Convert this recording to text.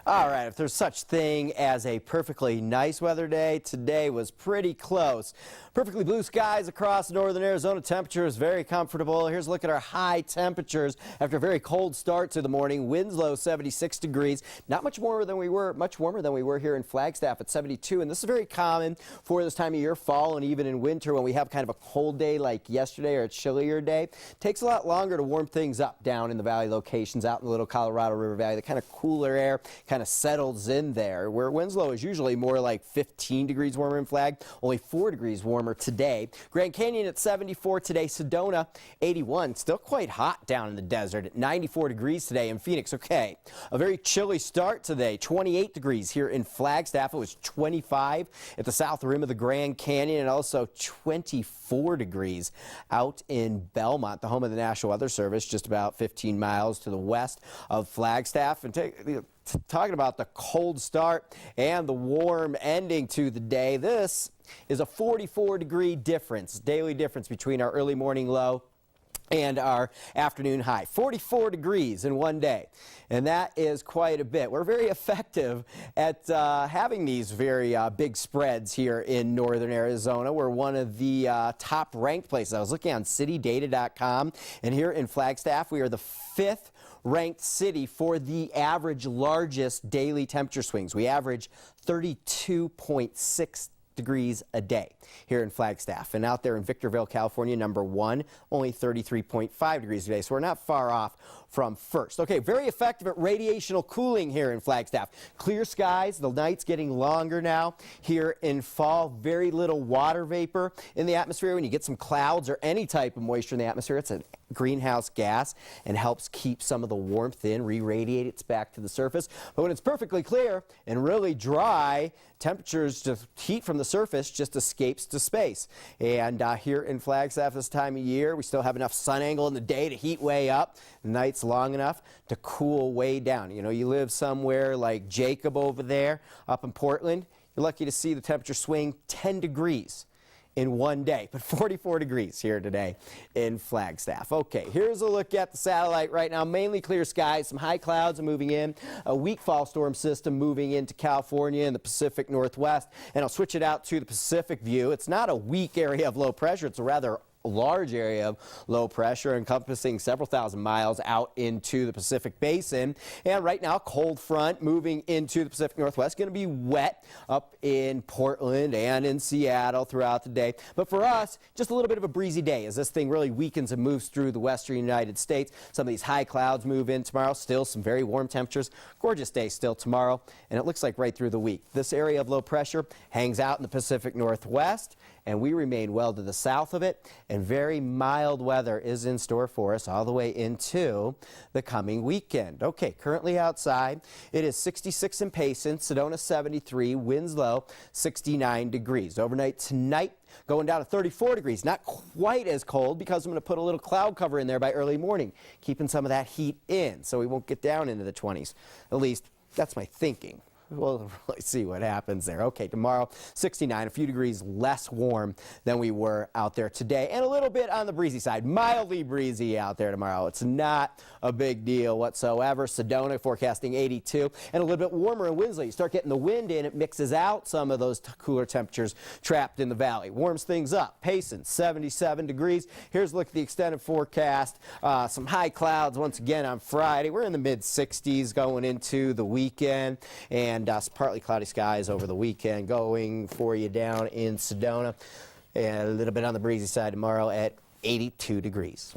All right, if there's such thing as a perfectly nice weather day, today was pretty close. Perfectly blue skies across northern Arizona. Temperatures very comfortable. Here's a look at our high temperatures after a very cold start to the morning. Winds low 76 degrees. Not much warmer than we were here in Flagstaff at 72. And this is very common for this time of year, fall and even in winter when we have kind of a cold day like yesterday or a chillier day. Takes a lot longer to warm things up down in the valley locations out in the Little Colorado River Valley. The kind of cooler air kind of settles in there, where Winslow is usually more like 15 degrees warmer in Flag, only 4 degrees warmer today. Grand Canyon at 74 today, Sedona 81, still quite hot down in the desert at 94 degrees today in Phoenix. Okay, a very chilly start today, 28 degrees here in Flagstaff. It was 25 at the south rim of the Grand Canyon and also 24 degrees out in Belmont, the home of the National Weather Service, just about 15 miles to the west of Flagstaff. And talking about the cold start and the warm ending to the day, this is a 44-degree difference, daily difference between our early morning low and our afternoon high. 44 degrees in one day, and that is quite a bit. We're very effective at having these very big spreads here in northern Arizona. We're one of the top ranked places. I was looking on citydata.com, and here in Flagstaff we are the 5th ranked city for the average largest daily temperature swings. We average 32.6 degrees a day here in Flagstaff, and out there in Victorville, California, number 1, only 33.5 degrees a day, so we're not far off from first. Okay, very effective at radiational cooling here in Flagstaff. Clear skies, the night's getting longer now here in fall. Very little water vapor in the atmosphere. When you get some clouds or any type of moisture in the atmosphere, it's a greenhouse gas and helps keep some of the warmth in, re-radiate it back to the surface. But when it's perfectly clear and really dry, temperatures, just heat from the surface just escapes to space. And here in Flagstaff this time of year, we still have enough sun angle in the day to heat way up. The night's long enough to cool way down. You know, you live somewhere like Jacob over there up in Portland, you're lucky to see the temperature swing 10 degrees in one day, but 44 degrees here today in Flagstaff. Okay, here's a look at the satellite right now. Mainly clear skies, some high clouds moving in, a weak fall storm system moving into California and the Pacific Northwest, and I'll switch it out to the Pacific view. It's not a weak area of low pressure, it's a rather large area of low pressure encompassing several thousand miles out into the Pacific Basin. And right now, cold front moving into the Pacific Northwest, going to be wet up in Portland and in Seattle throughout the day. But for us, just a little bit of a breezy day as this thing really weakens and moves through the western United States. Some of these high clouds move in tomorrow. Still some very warm temperatures. Gorgeous day still tomorrow. And it looks like right through the week. This area of low pressure hangs out in the Pacific Northwest, and we remain well to the south of it, and very mild weather is in store for us all the way into the coming weekend. Okay, currently outside, it is 66 in Payson, Sedona 73, winds low 69 degrees. Overnight tonight, going down to 34 degrees. Not quite as cold because I'm going to put a little cloud cover in there by early morning, keeping some of that heat in so we won't get down into the 20s. At least that's my thinking. We'll really see what happens there. Okay, tomorrow 69, a few degrees less warm than we were out there today, and a little bit on the breezy side, mildly breezy out there tomorrow. It's not a big deal whatsoever. Sedona forecasting 82, and a little bit warmer in Winslow. You start getting the wind in, it mixes out some of those cooler temperatures trapped in the valley, warms things up. Payson 77 degrees. Here's a look at the extended forecast. Some high clouds once again on Friday. We're in the mid 60s going into the weekend, and partly cloudy skies over the weekend going for you down in Sedona, and a little bit on the breezy side tomorrow at 82 degrees.